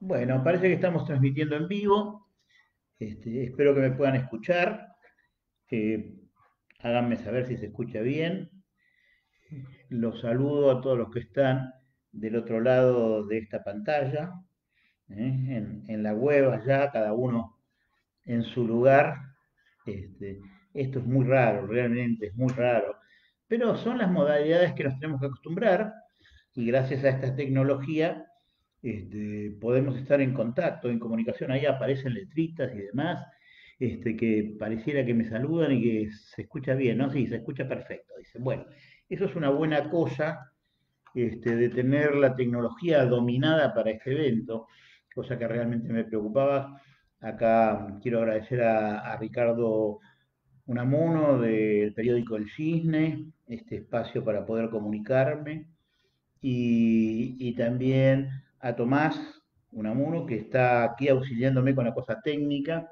Bueno, parece que estamos transmitiendo en vivo. Espero que me puedan escuchar. Eh, Háganme saber si se escucha bien. Los saludo a todos los que están del otro lado de esta pantalla, en la web allá, cada uno en su lugar. Este, Esto es muy raro, realmente es muy raro. Pero son las modalidades que nos tenemos que acostumbrar y gracias a esta tecnología podemos estar en contacto, en comunicación. Ahí aparecen letritas y demás, que pareciera que me saludan y que se escucha bien, ¿no? Sí, se escucha perfecto. Dicen, bueno, eso es una buena cosa, de tener la tecnología dominada para este evento, cosa que realmente me preocupaba. Acá quiero agradecer a Ricardo Unamuno del periódico El Cisne, este espacio para poder comunicarme y también a Tomás Unamuno, que está aquí auxiliándome con la cosa técnica,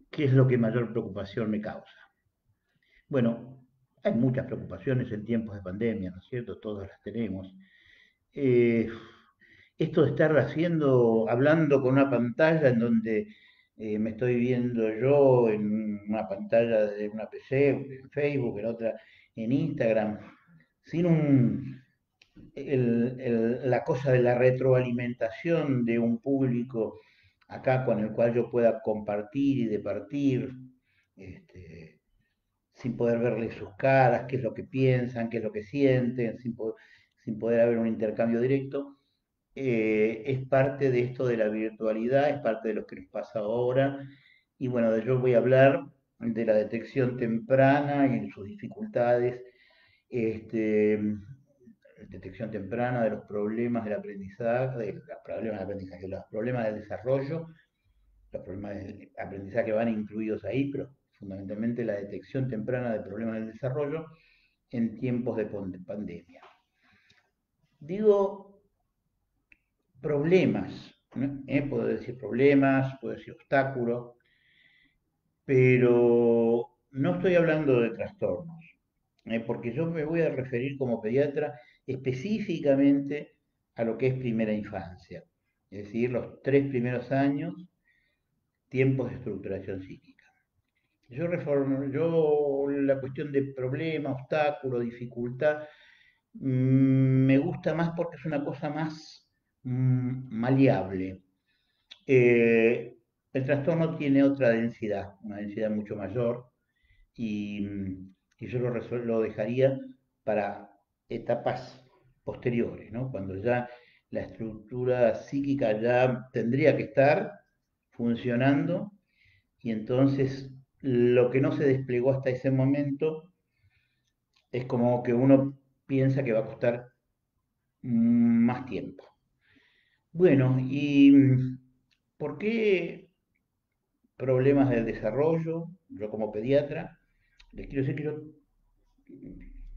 que es lo que mayor preocupación me causa. Bueno, hay muchas preocupaciones en tiempos de pandemia, ¿no es cierto? Todas las tenemos. Eh, Esto de estar hablando con una pantalla en donde me estoy viendo yo en una pantalla de una PC, en Facebook, en otra en Instagram, sin la cosa de la retroalimentación de un público acá con el cual yo pueda compartir y departir, este, sin poder verles sus caras, qué es lo que piensan, qué es lo que sienten, sin poder haber un intercambio directo, es parte de esto de la virtualidad, es parte de lo que nos pasa ahora. Y bueno, yo voy a hablar de la detección temprana y sus dificultades, este, detección temprana de los problemas del aprendizaje, de los problemas del desarrollo, los problemas del aprendizaje van incluidos ahí, pero fundamentalmente la detección temprana de problemas del desarrollo en tiempos de pandemia. Digo problemas, ¿no? Puedo decir problemas, puedo decir obstáculos, pero no estoy hablando de trastornos, porque yo me voy a referir como pediatra específicamente a lo que es primera infancia, es decir, los 3 primeros años, tiempos de estructuración psíquica. Yo la cuestión de problema, obstáculo, dificultad, me gusta más porque es una cosa más maleable. Eh, el trastorno tiene otra densidad, una densidad mucho mayor, y yo lo dejaría para etapas posteriores, ¿no? Cuando ya la estructura psíquica ya tendría que estar funcionando y entonces lo que no se desplegó hasta ese momento es como que uno piensa que va a costar más tiempo. Bueno, ¿y por qué problemas del desarrollo? Yo como pediatra, les quiero decir que yo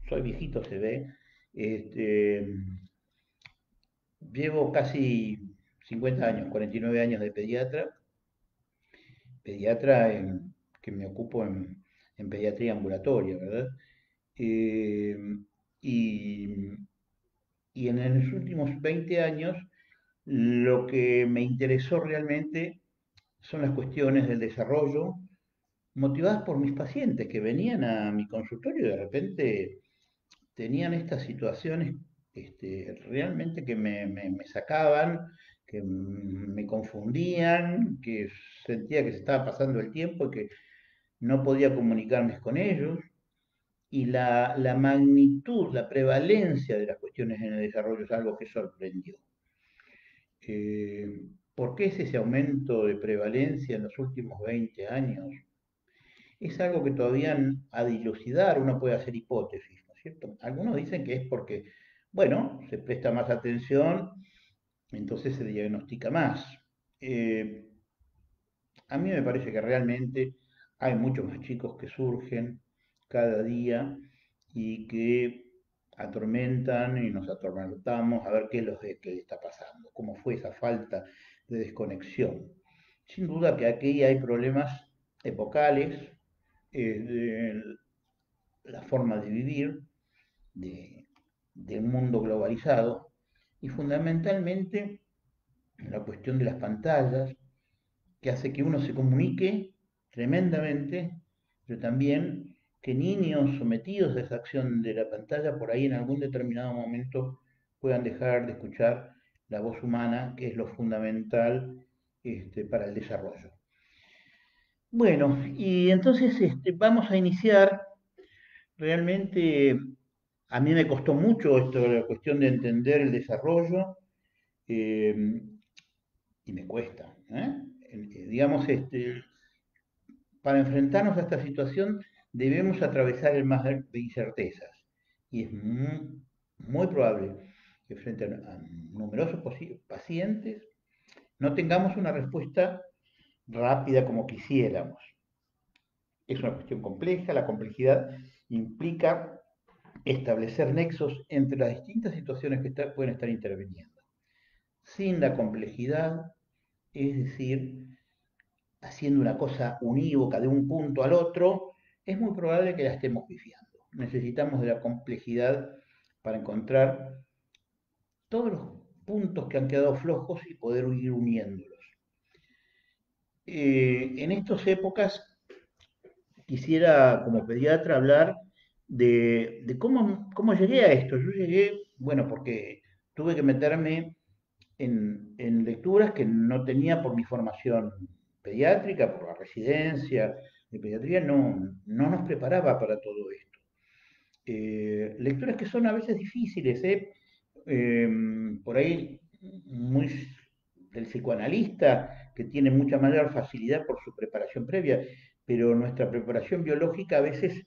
soy viejito, se ve, este, llevo casi 50 años, 49 años de pediatra, pediatra que me ocupo en pediatría ambulatoria, ¿verdad? Eh, y, y en los últimos 20 años lo que me interesó realmente son las cuestiones del desarrollo, motivadas por mis pacientes que venían a mi consultorio y de repente tenían estas situaciones, realmente que me sacaban, que me confundían, que sentía que se estaba pasando el tiempo y que no podía comunicarme con ellos. Y la magnitud, la prevalencia de las cuestiones en el desarrollo es algo que sorprendió. Eh, ¿Por qué es ese aumento de prevalencia en los últimos 20 años? Es algo que todavía a dilucidar, uno puede hacer hipótesis, ¿no es cierto? Algunos dicen que es porque, bueno, se presta más atención, entonces se diagnostica más. Eh, a mí me parece que realmente hay muchos más chicos que surgen cada día y que atormentan y nos atormentamos a ver qué es lo que está pasando, cómo fue esa falta de desconexión. Sin duda que aquí hay problemas epocales, de la forma de vivir, de, del mundo globalizado y fundamentalmente la cuestión de las pantallas, que hace que uno se comunique tremendamente, pero también que niños sometidos a esa acción de la pantalla por ahí en algún determinado momento puedan dejar de escuchar la voz humana, que es lo fundamental para el desarrollo. Bueno, y entonces vamos a iniciar. Realmente a mí me costó mucho esto, la cuestión de entender el desarrollo, eh, y me cuesta. Digamos, para enfrentarnos a esta situación debemos atravesar el mar de incertezas. Y es muy probable que frente a numerosos pacientes no tengamos una respuesta rápida como quisiéramos. Es una cuestión compleja, la complejidad implica establecer nexos entre las distintas situaciones que pueden estar interviniendo. Sin la complejidad, es decir, haciendo una cosa unívoca de un punto al otro, es muy probable que la estemos pifiando. Necesitamos de la complejidad para encontrar todos los puntos que han quedado flojos y poder ir uniéndolos. En estas épocas quisiera, como pediatra, hablar de cómo llegué a esto. Yo llegué, bueno, porque tuve que meterme en lecturas que no tenía por mi formación pediátrica, por la residencia de pediatría, no nos preparaba para todo esto. Lecturas que son a veces difíciles, Eh, por ahí muy del psicoanalista, que tiene mucha mayor facilidad por su preparación previa, pero nuestra preparación biológica a veces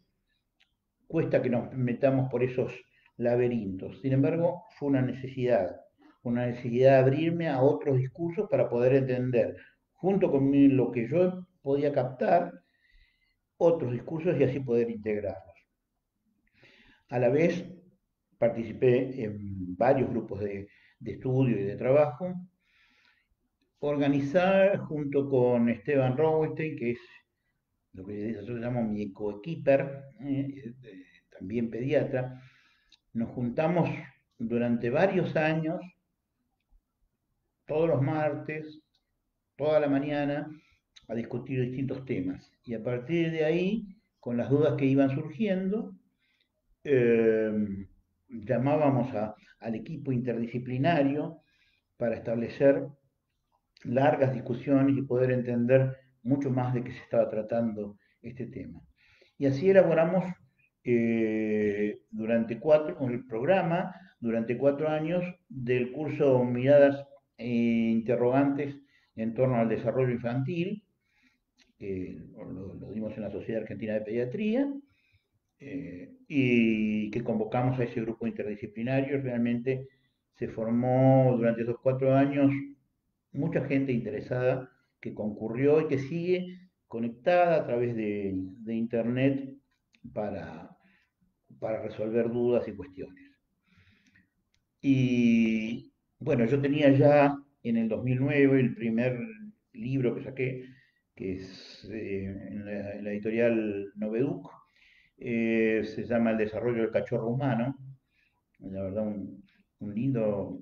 cuesta que nos metamos por esos laberintos. Sin embargo, fue una necesidad de abrirme a otros discursos para poder entender, junto con lo que yo podía captar, otros discursos y así poder integrarlos. A la vez, participé en varios grupos de estudio y de trabajo, organizar junto con Esteban Rowenstein, que es lo que yo llamo mi coequiper, también pediatra. Nos juntamos durante varios años, todos los martes, toda la mañana, a discutir distintos temas. Y a partir de ahí, con las dudas que iban surgiendo, eh, llamábamos al equipo interdisciplinario para establecer largas discusiones y poder entender mucho más de qué se estaba tratando este tema. Y así elaboramos con el programa durante 4 años del curso Miradas Interrogantes en torno al desarrollo infantil, lo dimos en la Sociedad Argentina de Pediatría, y que convocamos a ese grupo interdisciplinario. Realmente se formó durante esos 4 años mucha gente interesada que concurrió y que sigue conectada a través de Internet para, para resolver dudas y cuestiones. Y bueno, yo tenía ya en el 2009 el primer libro que saqué, que es en la editorial Noveduc, se llama El desarrollo del cachorro humano. La verdad, un lindo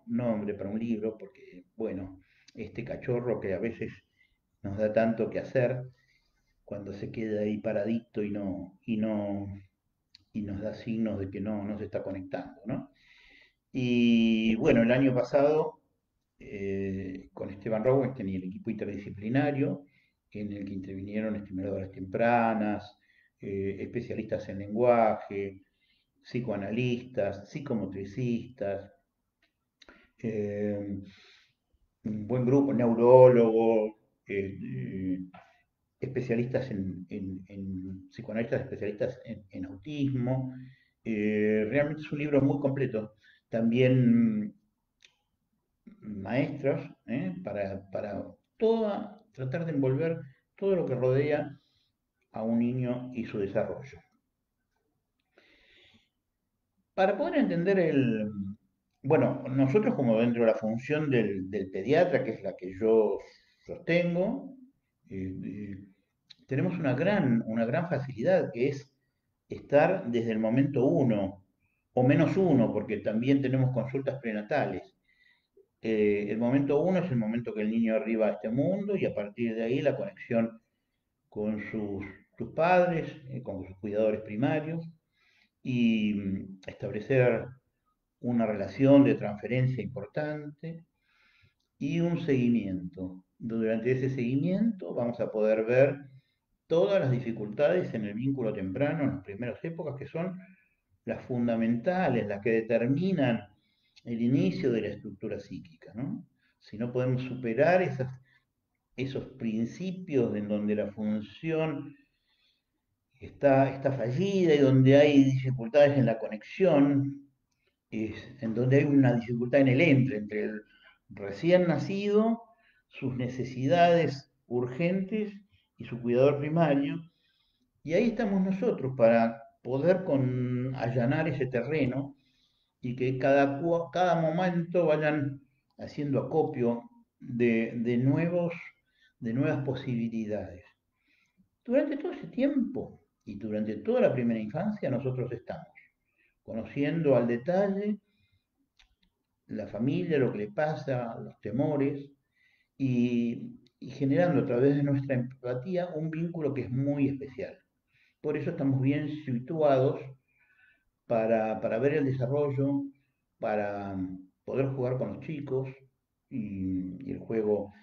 nombre para un libro, porque, bueno, este cachorro que a veces nos da tanto que hacer cuando se queda ahí paradito y nos da signos de que no se está conectando, ¿no? Y bueno, el año pasado, con Esteban Raubenstein y el equipo interdisciplinario, en el que intervinieron estimuladores tempranas, especialistas en lenguaje, psicoanalistas, psicomotricistas, eh, un buen grupo, neurólogos, especialistas psicoanalistas especialistas en autismo. Realmente es un libro muy completo. También maestros, para tratar de envolver todo lo que rodea a un niño y su desarrollo. Para poder entender bueno, nosotros como dentro de la función del pediatra, que es la que yo sostengo, eh, eh, tenemos una gran facilidad, que es estar desde el momento uno, o menos uno, porque también tenemos consultas prenatales. El momento uno es el momento que el niño arriba a este mundo y a partir de ahí la conexión con sus padres, con sus cuidadores primarios y establecer una relación de transferencia importante y un seguimiento. Durante ese seguimiento vamos a poder ver todas las dificultades en el vínculo temprano, en las primeras épocas, que son las fundamentales, las que determinan el inicio de la estructura psíquica, ¿no? Si no podemos superar esos principios en donde la función está fallida y donde hay dificultades en la conexión, en donde hay una dificultad en el entre el recién nacido, sus necesidades urgentes y su cuidador primario. Y ahí estamos nosotros para poder allanar ese terreno y que cada momento vayan haciendo acopio de nuevas posibilidades. Durante todo ese tiempo y durante toda la primera infancia nosotros estamos conociendo al detalle la familia, lo que le pasa, los temores y generando a través de nuestra empatía un vínculo que es muy especial. Por eso estamos bien situados para ver el desarrollo, para poder jugar con los chicos y el juego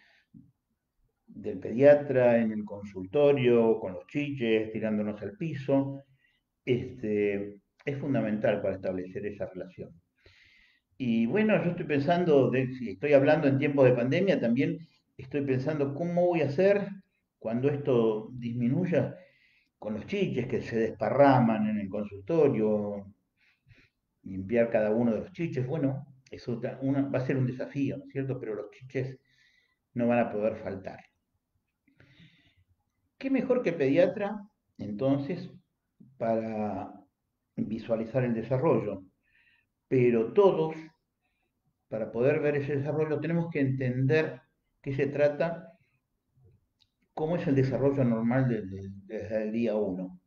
del pediatra en el consultorio, con los chiches, tirándonos al piso, es fundamental para establecer esa relación. Y bueno, yo estoy pensando, si estoy hablando en tiempos de pandemia, también estoy pensando cómo voy a hacer cuando esto disminuya con los chiches que se desparraman en el consultorio, limpiar cada uno de los chiches. Bueno, eso va a ser un desafío, ¿no es cierto? Pero los chiches no van a poder faltar. ¿Qué mejor que pediatra, entonces, para visualizar el desarrollo? Pero todos, para poder ver ese desarrollo, tenemos que entender qué se trata, cómo es el desarrollo normal desde el día uno.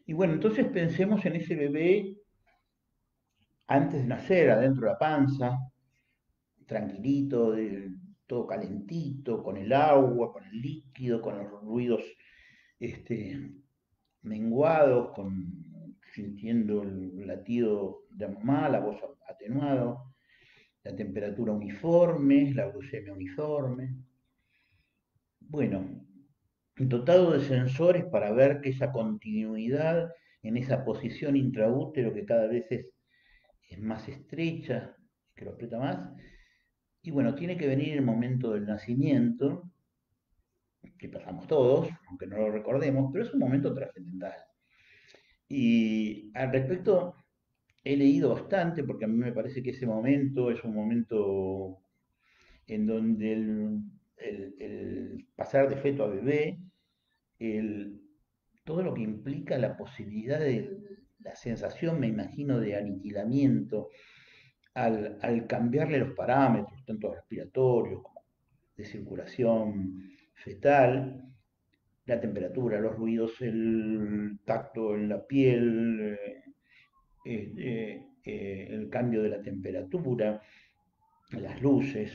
Y bueno, entonces pensemos en ese bebé antes de nacer, adentro de la panza, tranquilito, todo calentito, con el agua, con el líquido, con los ruidos menguados, sintiendo el latido de mamá, la voz atenuada, la temperatura uniforme, la glucemia uniforme. Bueno, dotado de sensores para ver que esa continuidad en esa posición intraútero que cada vez es más estrecha, que lo aprieta más. Y bueno, tiene que venir el momento del nacimiento, que pasamos todos, aunque no lo recordemos, pero es un momento trascendental. Y al respecto he leído bastante, porque a mí me parece que ese momento es un momento en donde el pasar de feto a bebé, el, todo lo que implica la posibilidad de la sensación, me imagino, de aniquilamiento al cambiarle los parámetros, tanto respiratorios como de circulación fetal, la temperatura, los ruidos, el tacto en la piel, el cambio de la temperatura, las luces.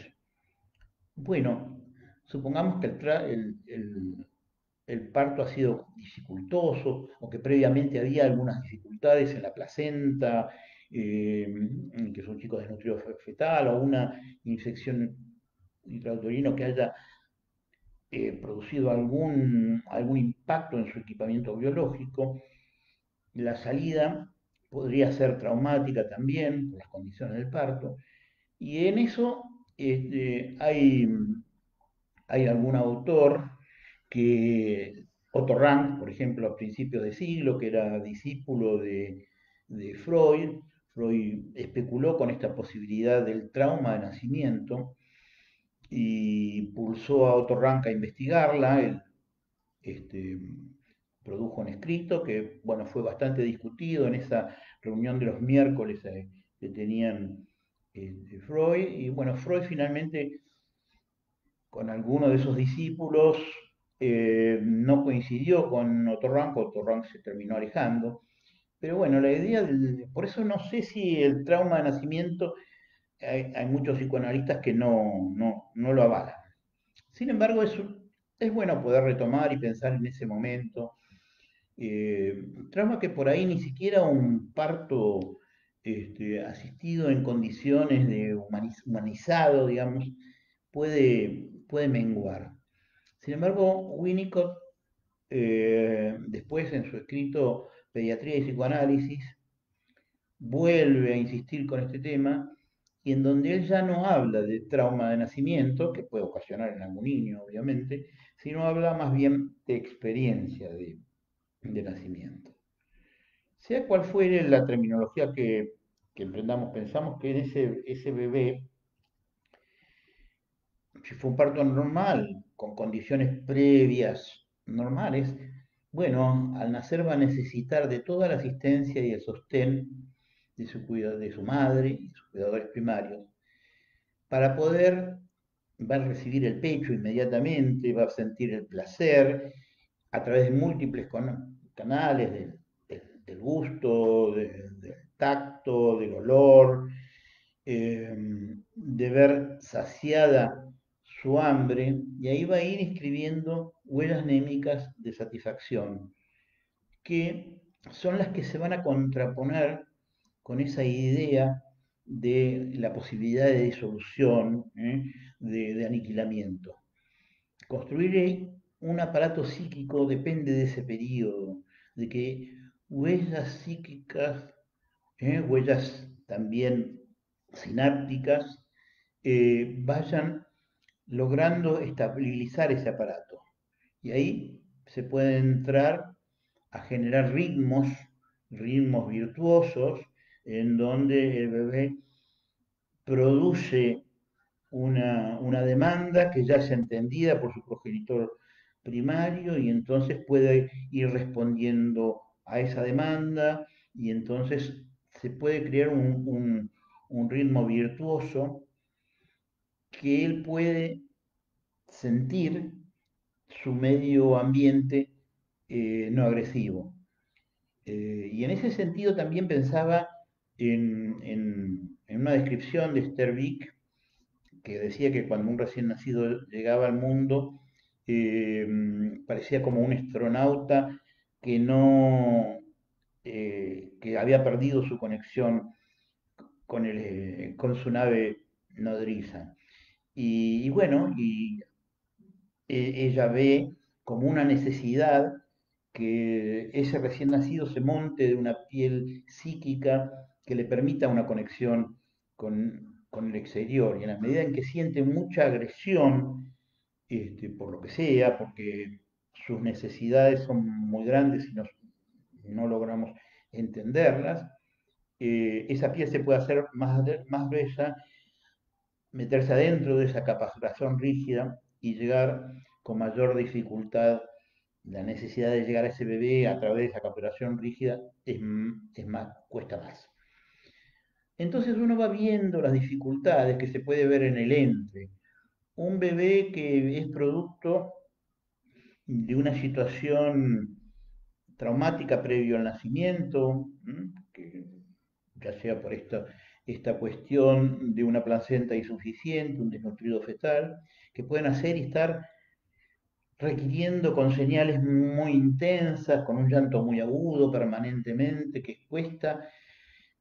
Bueno, supongamos que el parto ha sido dificultoso o que previamente había algunas dificultades en la placenta, que es un chico desnutrido fetal o una infección intrauterina que haya producido algún impacto en su equipamiento biológico. La salida podría ser traumática también por las condiciones del parto. Y en eso hay algún autor que, Otto Rank, por ejemplo, a principios de siglo, que era discípulo de Freud. Freud especuló con esta posibilidad del trauma de nacimiento y pulsó a Otto Rank a investigarla. Él este, produjo un escrito que, bueno, fue bastante discutido en esa reunión de los miércoles que tenían Freud. Y bueno, Freud finalmente con alguno de esos discípulos no coincidió con Otto Rank se terminó alejando. Pero bueno, la idea por eso no sé si el trauma de nacimiento hay muchos psicoanalistas que no lo avalan. Sin embargo, es bueno poder retomar y pensar en ese momento. Trauma que por ahí ni siquiera un parto asistido en condiciones de humanizado, digamos, puede menguar. Sin embargo, Winnicott, después en su escrito Pediatría y Psicoanálisis, vuelve a insistir con este tema y en donde él ya no habla de trauma de nacimiento, que puede ocasionar en algún niño, obviamente, sino habla más bien de experiencia de nacimiento. Sea cual fuere la terminología que emprendamos, pensamos que en ese bebé, si fue un parto normal, con condiciones previas normales, bueno, al nacer va a necesitar de toda la asistencia y el sostén de su madre y sus cuidadores primarios para poder, va a recibir el pecho inmediatamente, va a sentir el placer a través de múltiples canales del gusto, del tacto, del olor, de ver saciada su hambre, y ahí va a ir escribiendo huellas anémicas de satisfacción, que son las que se van a contraponer con esa idea de la posibilidad de disolución, de aniquilamiento. Construir un aparato psíquico depende de ese periodo, de que huellas psíquicas, huellas también sinápticas, vayan logrando estabilizar ese aparato. Y ahí se puede entrar a generar ritmos virtuosos, en donde el bebé produce una demanda que ya es entendida por su progenitor primario y entonces puede ir respondiendo a esa demanda y entonces se puede crear un ritmo virtuoso que él puede sentir su medio ambiente no agresivo. Y en ese sentido también pensaba en una descripción de Esther Vick que decía que cuando un recién nacido llegaba al mundo, eh, parecía como un astronauta que no, que había perdido su conexión con su nave nodriza. Y bueno, ella ve como una necesidad que ese recién nacido se monte de una piel psíquica que le permita una conexión con el exterior. Y en la medida en que siente mucha agresión, por lo que sea, porque sus necesidades son muy grandes y no logramos entenderlas, esa piel se puede hacer más bella, meterse adentro de esa capacitación rígida y llegar con mayor dificultad. La necesidad de llegar a ese bebé a través de esa capacitación rígida es más, cuesta más. Entonces uno va viendo las dificultades que se puede ver en el entre. Un bebé que es producto de una situación traumática previo al nacimiento, que ya sea por esta cuestión de una placenta insuficiente, un desnutrido fetal, que pueden hacer y estar requiriendo con señales muy intensas, con un llanto muy agudo permanentemente, que cuesta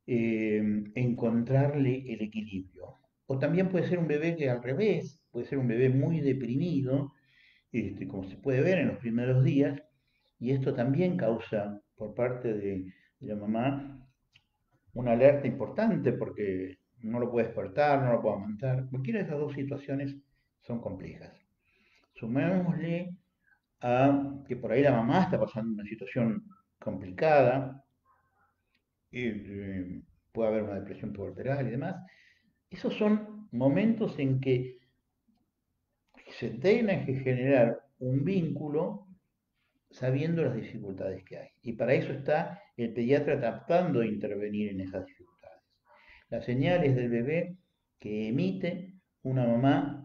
encontrarle el equilibrio. O también puede ser un bebé que al revés, puede ser un bebé muy deprimido, como se puede ver en los primeros días, y esto también causa por parte de la mamá una alerta importante porque no lo puede despertar, no lo puede amamantar. Cualquiera de esas dos situaciones son complejas. Sumémosle a que por ahí la mamá está pasando una situación complicada, puede haber una depresión puberperal y demás. Esos son momentos en que se tiene que generar un vínculo sabiendo las dificultades que hay. Y para eso está el pediatra tratando de intervenir en esas dificultades. Las señales del bebé que emite una mamá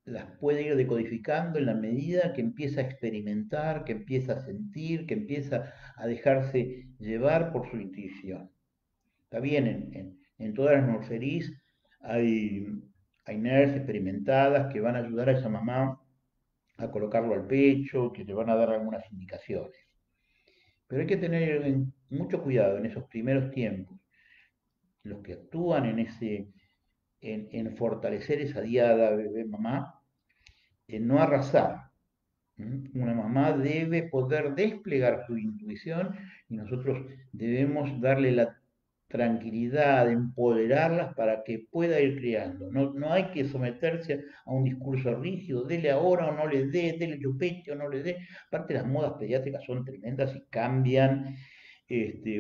las puede ir decodificando en la medida que empieza a experimentar, que empieza a sentir, que empieza a dejarse llevar por su intuición. Está bien, en todas las nurseries Hay, hay NERS experimentadas que van a ayudar a esa mamá a colocarlo al pecho, que le van a dar algunas indicaciones. Pero hay que tener mucho cuidado en esos primeros tiempos, los que actúan en fortalecer esa diada bebé-mamá, en no arrasar. Una mamá debe poder desplegar su intuición y nosotros debemos darle la tranquilidad, empoderarlas para que pueda ir criando. No, no hay que someterse a un discurso rígido, dele ahora o no le dé, dele chupete o no le dé. Aparte las modas pediátricas son tremendas y cambian.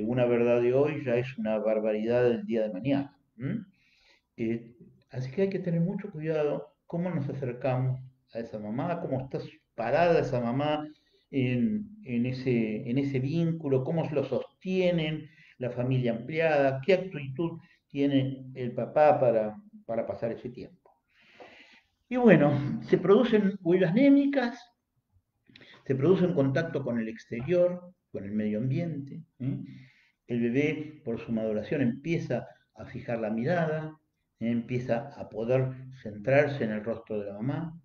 Una verdad de hoy ya es una barbaridad del día de mañana. Eh, Así que hay que tener mucho cuidado cómo nos acercamos a esa mamá, cómo está parada esa mamá en ese vínculo, cómo lo sostienen la familia ampliada, qué actitud tiene el papá para pasar ese tiempo. Y bueno, se producen huellas anémicas, se produce un contacto con el exterior, con el medio ambiente. El bebé, por su maduración, empieza a fijar la mirada, empieza a poder centrarse en el rostro de la mamá,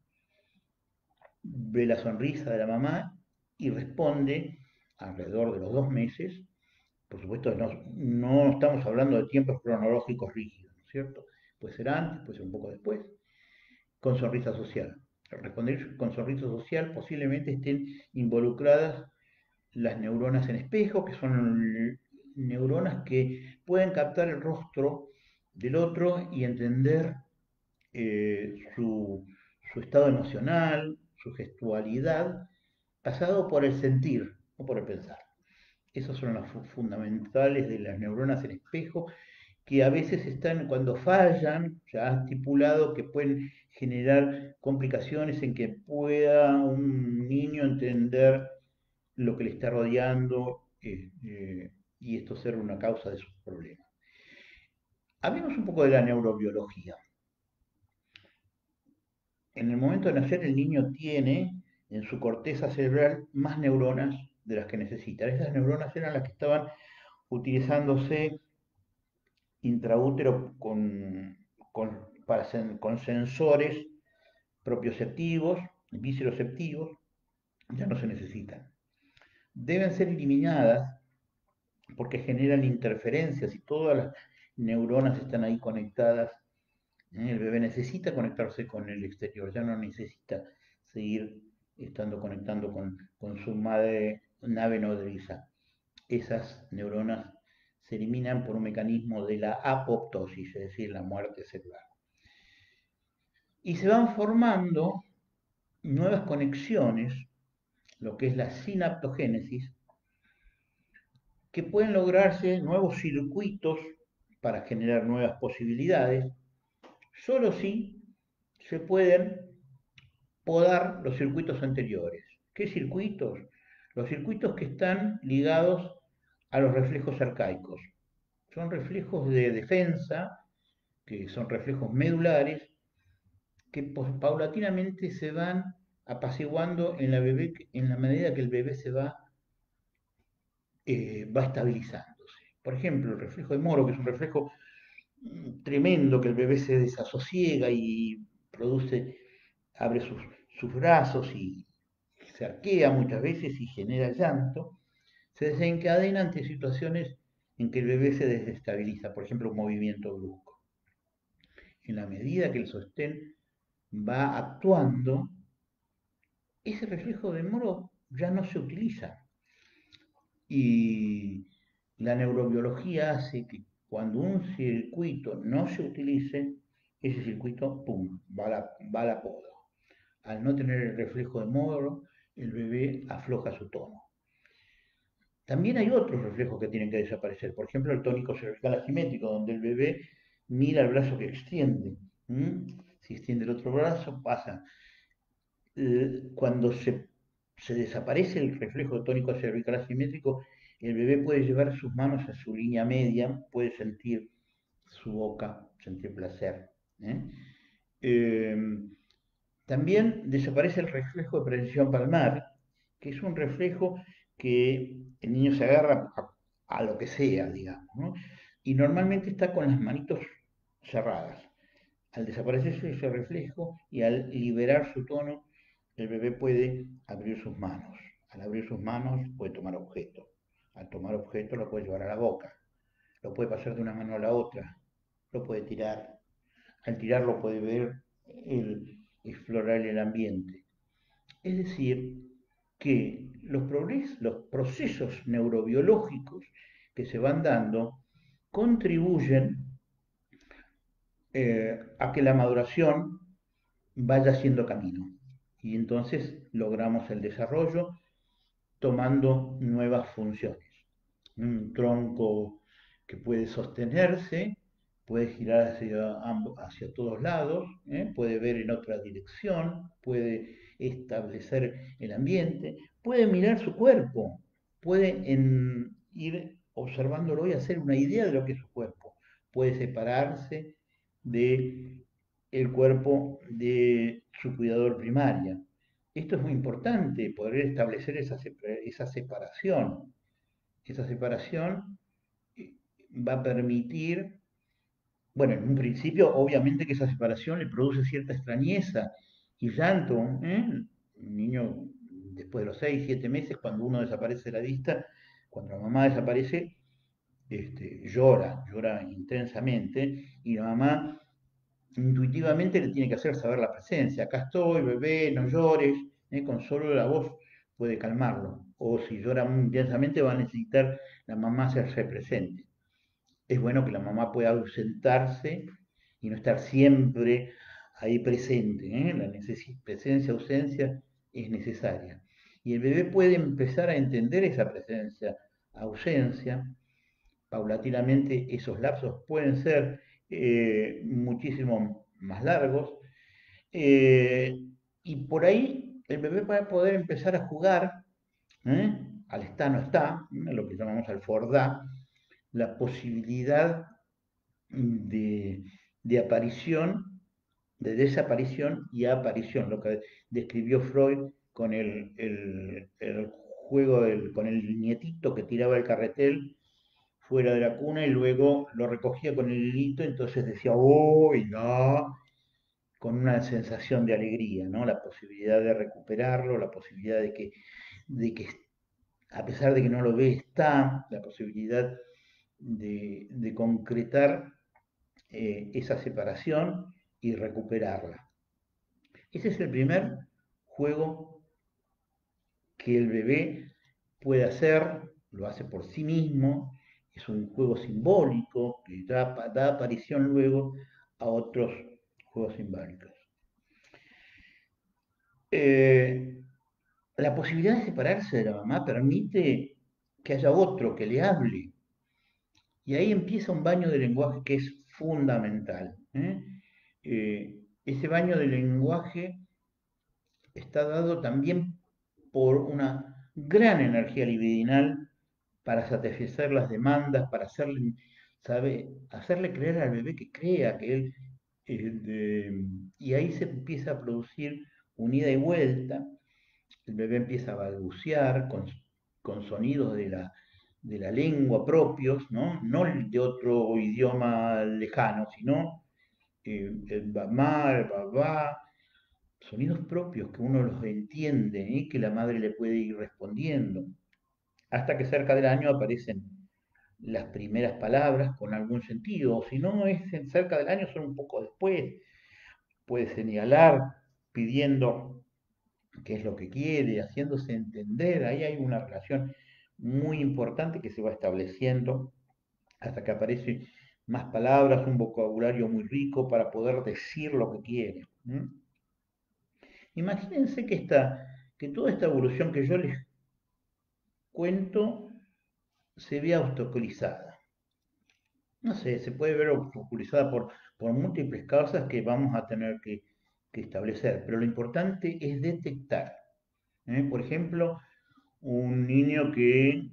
ve la sonrisa de la mamá y responde alrededor de los 2 meses. Por supuesto, no, no estamos hablando de tiempos cronológicos rígidos, ¿no es cierto? Puede ser antes, puede ser un poco después, con sonrisa social. Al responder con sonrisa social posiblemente estén involucradas las neuronas en espejo, que son neuronas que pueden captar el rostro del otro y entender su estado emocional, su gestualidad, pasado por el sentir, no por el pensar. Esos son los fundamentales de las neuronas en espejo, que a veces están, cuando fallan, ya han estipulado que pueden generar complicaciones en que pueda un niño entender lo que le está rodeando y esto ser una causa de sus problemas. Hablemos un poco de la neurobiología. En el momento de nacer el niño tiene en su corteza cerebral más neuronas de las que necesita. Esas neuronas eran las que estaban utilizándose intraútero con sensores propioceptivos, visceroceptivos, ya no se necesitan. Deben ser eliminadas porque generan interferencias y todas las neuronas están ahí conectadas. El bebé necesita conectarse con el exterior, ya no necesita seguir estando conectando con su madre nave nodriza. Esas neuronas se eliminan por un mecanismo de la apoptosis, es decir, la muerte celular. Y se van formando nuevas conexiones, lo que es la sinaptogénesis, que pueden lograrse nuevos circuitos para generar nuevas posibilidades, solo si se pueden podar los circuitos anteriores. ¿Qué circuitos? Los circuitos que están ligados a los reflejos arcaicos. Son reflejos de defensa, que son reflejos medulares, que paulatinamente se van apaciguando en la medida que el bebé va estabilizándose. Por ejemplo, el reflejo de Moro, que es un reflejo tremendo, que el bebé se desasosiega y produce, abre sus brazos y se arquea muchas veces y genera llanto, se desencadena ante situaciones en que el bebé se desestabiliza, por ejemplo, un movimiento brusco. En la medida que el sostén va actuando, ese reflejo de Moro ya no se utiliza. Y la neurobiología hace que cuando un circuito no se utilice, ese circuito, ¡pum!, va a la poda. Al no tener el reflejo de Moro, el bebé afloja su tono. También hay otros reflejos que tienen que desaparecer. Por ejemplo, el tónico cervical asimétrico, donde el bebé mira el brazo que extiende. Si extiende el otro brazo, pasa. Cuando se desaparece el reflejo tónico cervical asimétrico, el bebé puede llevar sus manos a su línea media, puede sentir su boca, sentir placer. ¿eh? Eh, También desaparece el reflejo de precisión palmar, que es un reflejo que el niño se agarra a lo que sea, digamos, ¿no? Y normalmente está con las manitos cerradas. Al desaparecer ese reflejo y al liberar su tono, el bebé puede abrir sus manos. Al abrir sus manos puede tomar objetos. Al tomar objetos lo puede llevar a la boca. Lo puede pasar de una mano a la otra. Lo puede tirar. Al tirarlo puede ver explorar el ambiente. Es decir, que los procesos neurobiológicos que se van dando contribuyen a que la maduración vaya haciendo camino. Y entonces logramos el desarrollo tomando nuevas funciones. Un tronco que puede sostenerse, puede girar hacia todos lados, puede ver en otra dirección, puede establecer el ambiente, puede mirar su cuerpo, puede ir observándolo y hacer una idea de lo que es su cuerpo, puede separarse de el cuerpo de su cuidador primaria. Esto es muy importante, poder establecer esa separación. Esa separación eh, va a permitir, bueno, en un principio, obviamente que esa separación le produce cierta extrañeza y llanto, ¿eh? Un niño, después de los 6, 7 meses, cuando uno desaparece de la vista, cuando la mamá desaparece, llora intensamente, y la mamá intuitivamente le tiene que hacer saber la presencia. Acá estoy, bebé, no llores, con solo la voz puede calmarlo. O si llora muy intensamente va a necesitar la mamá hacerse presente. Es bueno que la mamá pueda ausentarse y no estar siempre ahí presente. La presencia-ausencia es necesaria. Y el bebé puede empezar a entender esa presencia-ausencia. Paulatinamente esos lapsos pueden ser muchísimo más largos, eh, y por ahí el bebé va a poder empezar a jugar, ¿eh? Al está no está, lo que llamamos al fordá, la posibilidad de, de aparición, de desaparición y aparición, lo que describió Freud con el juego con el nietito que tiraba el carretel fuera de la cuna y luego lo recogía con el hilito, entonces decía, ¡oh, no! Con una sensación de alegría, ¿no? La posibilidad de recuperarlo, la posibilidad de que a pesar de que no lo ve, está, la posibilidad de concretar esa separación y recuperarla. Ese es el primer juego que el bebé puede hacer, lo hace por sí mismo, es un juego simbólico que da aparición luego a otros juegos simbólicos. Eh, la posibilidad de separarse de la mamá permite que haya otro que le hable. Y ahí empieza un baño de lenguaje que es fundamental. Ese baño de lenguaje está dado también por una gran energía libidinal para satisfacer las demandas, para hacerle creer al bebé que crea que él... y ahí se empieza a producir un ida y vuelta. El bebé empieza a balbucear con sonidos de la lengua propios, no de otro idioma lejano, sino el mamá, el babá, sonidos propios que uno los entiende y que la madre le puede ir respondiendo, hasta que cerca del año aparecen las primeras palabras con algún sentido, o si no es cerca del año, son un poco después, puede señalar pidiendo qué es lo que quiere, haciéndose entender, ahí hay una relación muy importante que se va estableciendo hasta que aparecen más palabras, un vocabulario muy rico para poder decir lo que quiere. Imagínense que toda esta evolución que yo les cuento se vea obstaculizada. No sé, se puede ver obstaculizada por múltiples causas que vamos a tener que establecer, pero lo importante es detectar. Por ejemplo, un niño que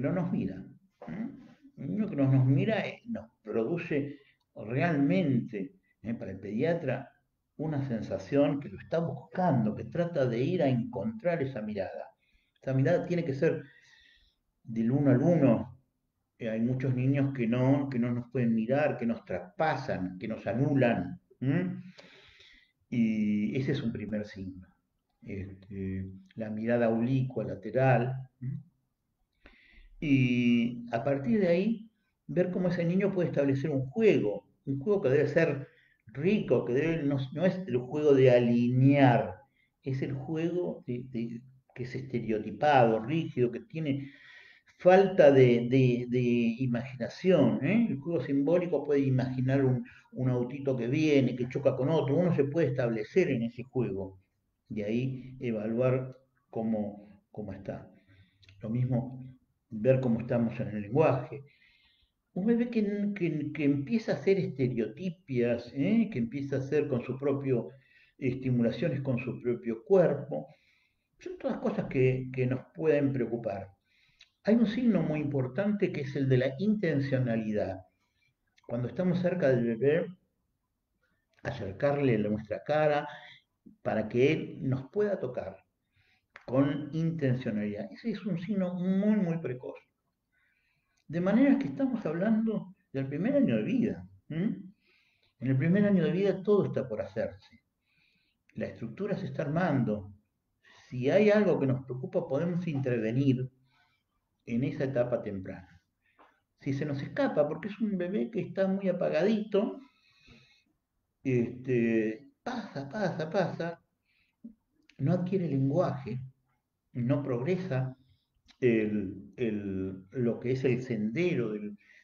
no nos mira. Un niño que no nos mira nos produce realmente, para el pediatra, una sensación que lo está buscando, que trata de ir a encontrar esa mirada. Esa mirada tiene que ser del uno al uno, Hay muchos niños que no nos pueden mirar, que nos traspasan, que nos anulan. ¿M? Y ese es un primer signo. La mirada oblicua, lateral. ¿M? Y a partir de ahí, ver cómo ese niño puede establecer un juego que debe ser rico, no, no es el juego de alinear, es el juego que es estereotipado, rígido, que tiene falta de imaginación. ¿Eh? El juego simbólico puede imaginar un autito que viene, que choca con otro, uno se puede establecer en ese juego y ahí evaluar cómo está. Lo mismo, ver cómo estamos en el lenguaje. Un bebé que empieza a hacer estereotipias, que empieza a hacer con su propio estimulaciones con su propio cuerpo, son todas cosas que nos pueden preocupar. Hay un signo muy importante que es el de la intencionalidad. Cuando estamos cerca del bebé, acercarle nuestra cara para que él nos pueda tocar con intencionalidad. Ese es un signo muy, muy precoz. De manera que estamos hablando del primer año de vida. ¿M? En el primer año de vida todo está por hacerse. La estructura se está armando. Si hay algo que nos preocupa, podemos intervenir en esa etapa temprana. Si se nos escapa, porque es un bebé que está muy apagadito, pasa, no adquiere lenguaje, no progresa lo que es el sendero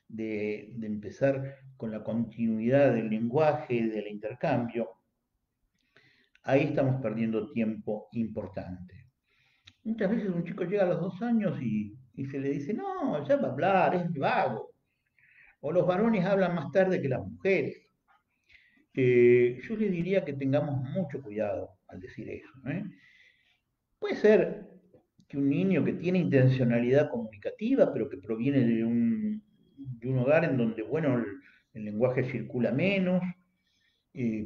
de empezar con la continuidad del lenguaje, del intercambio, ahí estamos perdiendo tiempo importante. Muchas veces un chico llega a los 2 años y se le dice, no, ya va a hablar, es vago. O los varones hablan más tarde que las mujeres. Yo le diría que tengamos mucho cuidado al decir eso. ¿Eh? Puede ser que un niño que tiene intencionalidad comunicativa, pero que proviene de un hogar en donde, bueno, el lenguaje circula menos,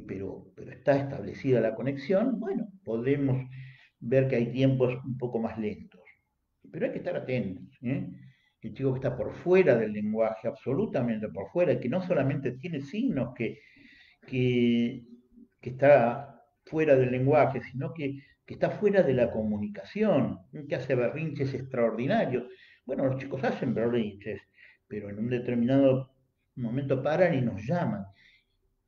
pero está establecida la conexión, bueno, podremos ver que hay tiempos un poco más lentos. Pero hay que estar atentos. ¿Eh? El chico que está por fuera del lenguaje, absolutamente por fuera, y que no solamente tiene signos que, que está fuera del lenguaje, sino que está fuera de la comunicación, que hace berrinches extraordinarios. Bueno, los chicos hacen berrinches, pero en un determinado momento paran y nos llaman.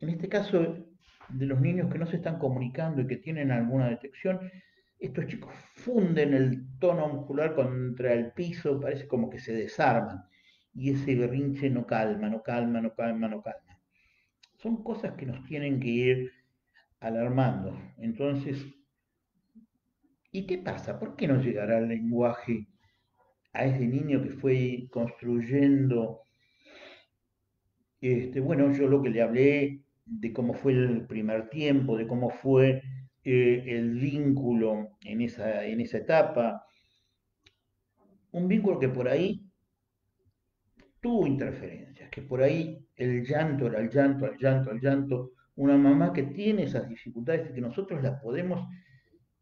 En este caso de los niños que no se están comunicando y que tienen alguna detección, estos chicos funden el tono muscular contra el piso, parece como que se desarman. Y ese berrinche no calma, no calma, no calma, no calma. Son cosas que nos tienen que ir alarmando. Entonces, ¿y qué pasa? ¿Por qué no llegará el lenguaje a ese niño que fue construyendo? Bueno, yo lo que le hablé de cómo fue el primer tiempo, de cómo fue el vínculo en esa etapa, un vínculo que por ahí tuvo interferencias, que por ahí el llanto era el llanto, el llanto, el llanto, una mamá que tiene esas dificultades y que nosotros las podemos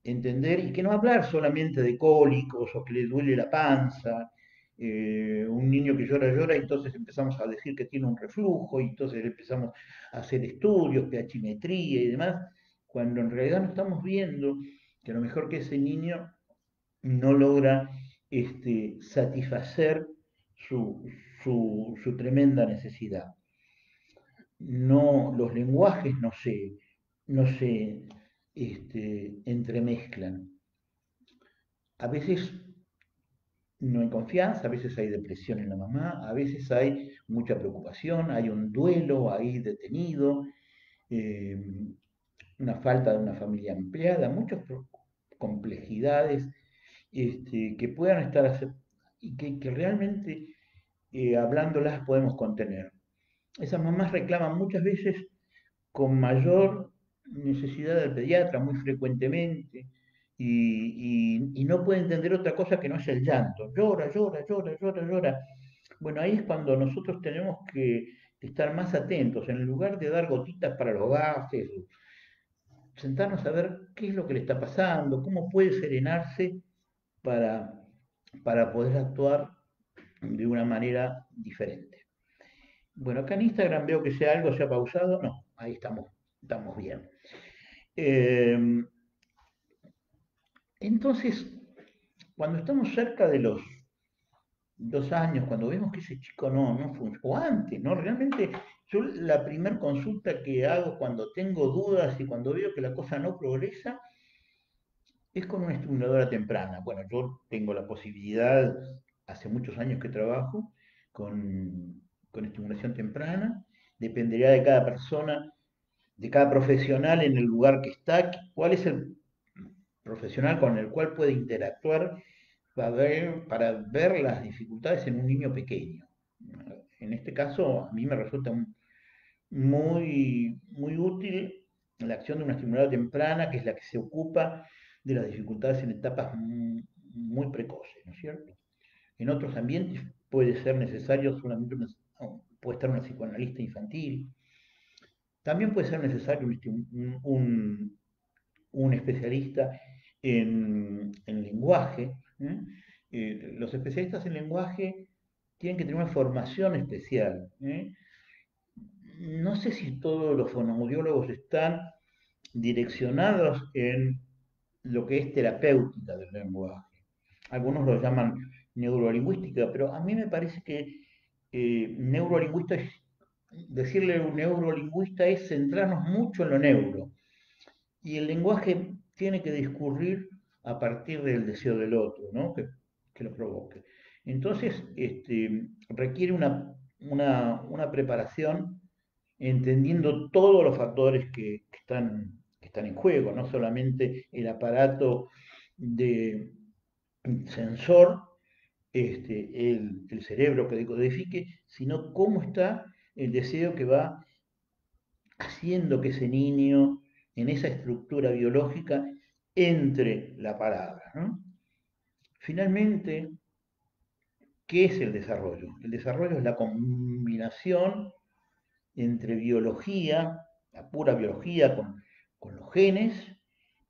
entender y que no hablar solamente de cólicos o que le duele la panza, un niño que llora, llora, y entonces empezamos a decir que tiene un reflujo y entonces empezamos a hacer estudios, pHimetría y demás, cuando en realidad no estamos viendo que a lo mejor que ese niño no logra satisfacer su, su tremenda necesidad. No, los lenguajes no se entremezclan. A veces no hay confianza, a veces hay depresión en la mamá, a veces hay mucha preocupación, hay un duelo ahí detenido, eh, una falta de una familia empleada, muchas complejidades que puedan estar y que realmente hablándolas podemos contener. Esas mamás reclaman muchas veces con mayor necesidad del pediatra muy frecuentemente y no puede entender otra cosa que no es el llanto. Llora, llora, llora, llora, llora. Bueno, ahí es cuando nosotros tenemos que estar más atentos, en lugar de dar gotitas para los gases, sentarnos a ver qué es lo que le está pasando, cómo puede serenarse para, para poder actuar de una manera diferente. Bueno, acá en Instagram veo que sea algo se ha pausado. No, ahí estamos bien. Eh, entonces, cuando estamos cerca de los 2 años, cuando vemos que ese chico no funciona, o antes, ¿no? Realmente, yo la primer consulta que hago cuando tengo dudas y cuando veo que la cosa no progresa, es con una estimuladora temprana. Bueno, yo tengo la posibilidad, hace muchos años que trabajo con estimulación temprana, dependería de cada persona, de cada profesional en el lugar que está, cuál es el profesional con el cual puede interactuar para ver las dificultades en un niño pequeño. En este caso, a mí me resulta muy útil la acción de una estimuladora temprana, que es la que se ocupa de las dificultades en etapas muy precoces, ¿no es cierto? En otros ambientes puede ser necesario solamente puede estar una psicoanalista infantil. También puede ser necesario un especialista en lenguaje. ¿Eh? Los especialistas en lenguaje tienen que tener una formación especial. ¿Eh? No sé si todos los fonoaudiólogos están direccionados en lo que es terapéutica del lenguaje. Algunos lo llaman neurolingüística, pero a mí me parece que neurolingüista decirle un neurolingüista es centrarnos mucho en lo neuro. Y el lenguaje tiene que discurrir a partir del deseo del otro, ¿no? Que lo provoque. Entonces, requiere una preparación entendiendo todos los factores que están en juego, no solamente el aparato de sensor, el cerebro que decodifique, sino cómo está el deseo que va haciendo que ese niño, en esa estructura biológica, entre la palabra, ¿no? Finalmente, ¿qué es el desarrollo? El desarrollo es la combinación entre biología, la pura biología con los genes,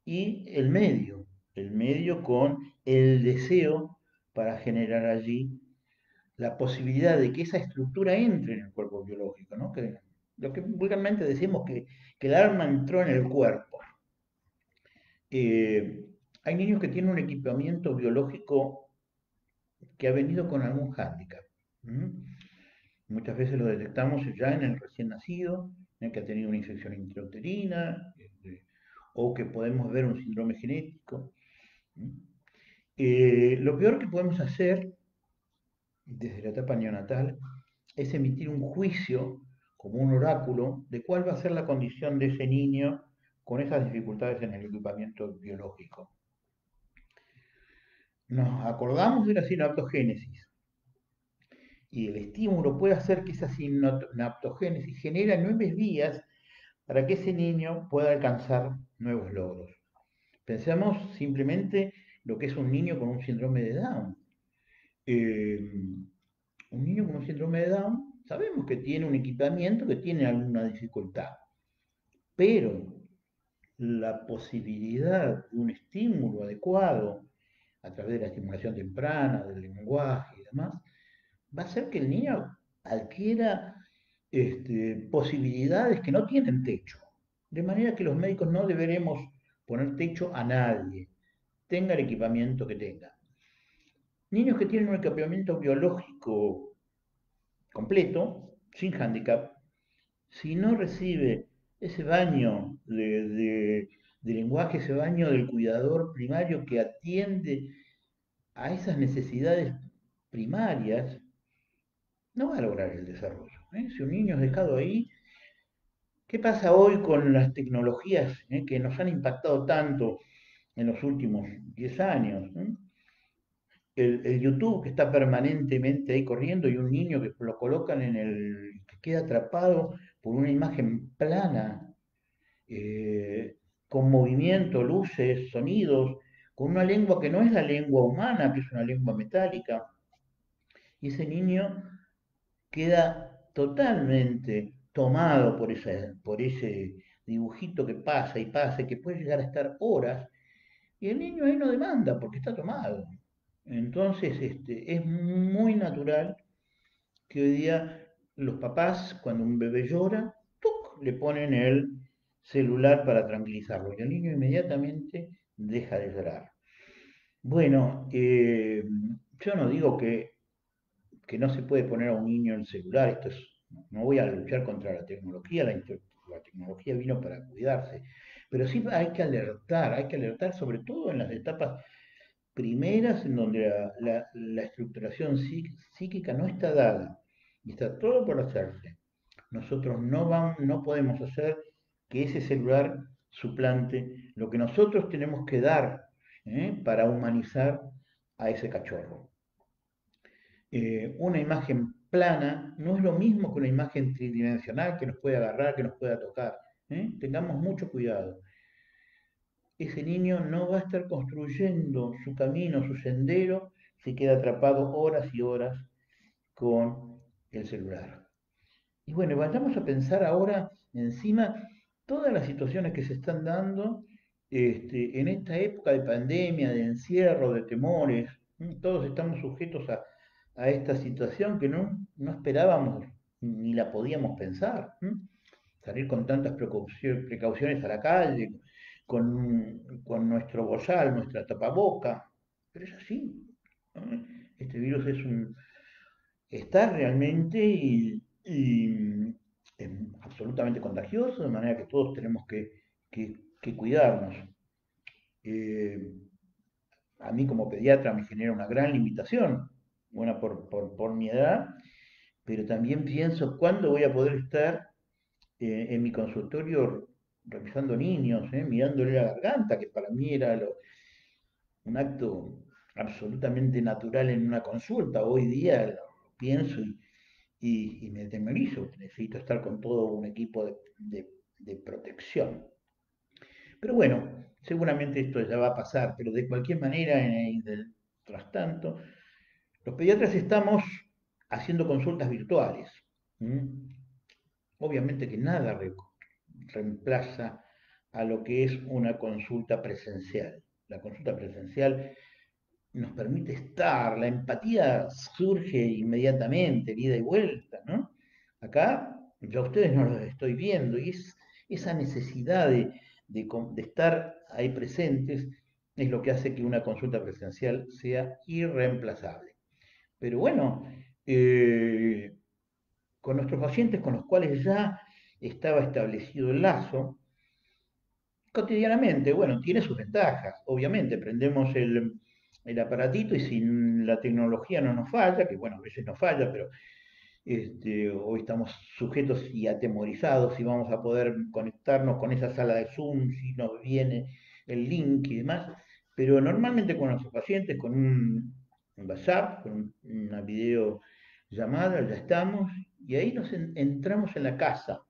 y el medio con el deseo para generar allí la posibilidad de que esa estructura entre en el cuerpo biológico, ¿no? Lo que vulgarmente decimos que el alma entró en el cuerpo. Eh, Hay niños que tienen un equipamiento biológico que ha venido con algún hándicap. Muchas veces lo detectamos ya en el recién nacido, en el que ha tenido una infección intrauterina, o que podemos ver un síndrome genético. Lo peor que podemos hacer desde la etapa neonatal es emitir un juicio como un oráculo de cuál va a ser la condición de ese niño con esas dificultades en el equipamiento biológico. Nos acordamos de la sinaptogénesis y el estímulo puede hacer que esa sinaptogénesis genere nuevas vías para que ese niño pueda alcanzar nuevos logros. Pensemos simplemente lo que es un niño con un síndrome de Down. Eh, un niño con un síndrome de Down sabemos que tiene un equipamiento que tiene alguna dificultad, pero la posibilidad de un estímulo adecuado a través de la estimulación temprana, del lenguaje y demás, va a hacer que el niño adquiera posibilidades que no tienen techo. De manera que los médicos no deberemos poner techo a nadie, tenga el equipamiento que tenga. Niños que tienen un equipamiento biológico completo, sin handicap, si no recibe ese baño de lenguaje, ese baño del cuidador primario que atiende a esas necesidades primarias, no va a lograr el desarrollo. Si un niño es dejado ahí, ¿qué pasa hoy con las tecnologías que nos han impactado tanto en los últimos 10 años? El YouTube que está permanentemente ahí corriendo y un niño que lo colocan que queda atrapado por una imagen plana, eh, con movimiento, luces, sonidos, con una lengua que no es la lengua humana, que es una lengua metálica. Y ese niño queda totalmente tomado por ese dibujito que pasa y pasa, y que puede llegar a estar horas, y el niño ahí no demanda porque está tomado. Entonces, es muy natural que hoy día los papás, cuando un bebé llora, ¡tuc!, le ponen el celular para tranquilizarlo y el niño inmediatamente deja de llorar. Bueno, yo no digo que no se puede poner a un niño el celular, no voy a luchar contra la tecnología, la tecnología vino para cuidarse, pero sí hay que alertar sobre todo en las etapas primeras en donde la estructuración psíquica no está dada y está todo por hacerse. Nosotros no podemos hacer que ese celular suplante lo que nosotros tenemos que dar, para humanizar a ese cachorro. Una imagen plana no es lo mismo que una imagen tridimensional que nos puede agarrar, que nos pueda tocar. Tengamos mucho cuidado. Ese niño no va a estar construyendo su camino, su sendero, si queda atrapado horas y horas con el celular. Y bueno, vayamos a pensar ahora encima todas las situaciones que se están dando, en esta época de pandemia, de encierro, de temores. Todos estamos sujetos a esta situación que no esperábamos ni la podíamos pensar. Salir con tantas precauciones a la calle, con nuestro bozal, nuestra tapaboca. Pero es así, ¿no? Este virus está realmente y es absolutamente contagioso, de manera que todos tenemos que cuidarnos. Eh, a mí como pediatra me genera una gran limitación, una por mi edad, pero también pienso cuándo voy a poder estar, en mi consultorio revisando niños, mirándole la garganta, que para mí era un acto absolutamente natural en una consulta. Hoy día lo pienso y me demoralizo, necesito estar con todo un equipo de protección. Pero bueno, seguramente esto ya va a pasar, pero de cualquier manera, tras tanto, los pediatras estamos haciendo consultas virtuales. ¿Mm? Obviamente que nada reemplaza a lo que es una consulta presencial. La consulta presencial nos permite estar, la empatía surge inmediatamente, ida y vuelta, ¿no? Acá yo a ustedes no los estoy viendo y esa necesidad de estar ahí presentes es lo que hace que una consulta presencial sea irreemplazable. Pero bueno, eh, con nuestros pacientes con los cuales ya estaba establecido el lazo, cotidianamente, bueno, tiene sus ventajas. Obviamente, prendemos el aparatito y si la tecnología no nos falla, que bueno, a veces nos falla, pero hoy estamos sujetos y atemorizados si vamos a poder conectarnos con esa sala de Zoom, si nos viene el link y demás. Pero normalmente con nuestros pacientes, con un WhatsApp, con una videollamada, ya estamos y ahí entramos en la casa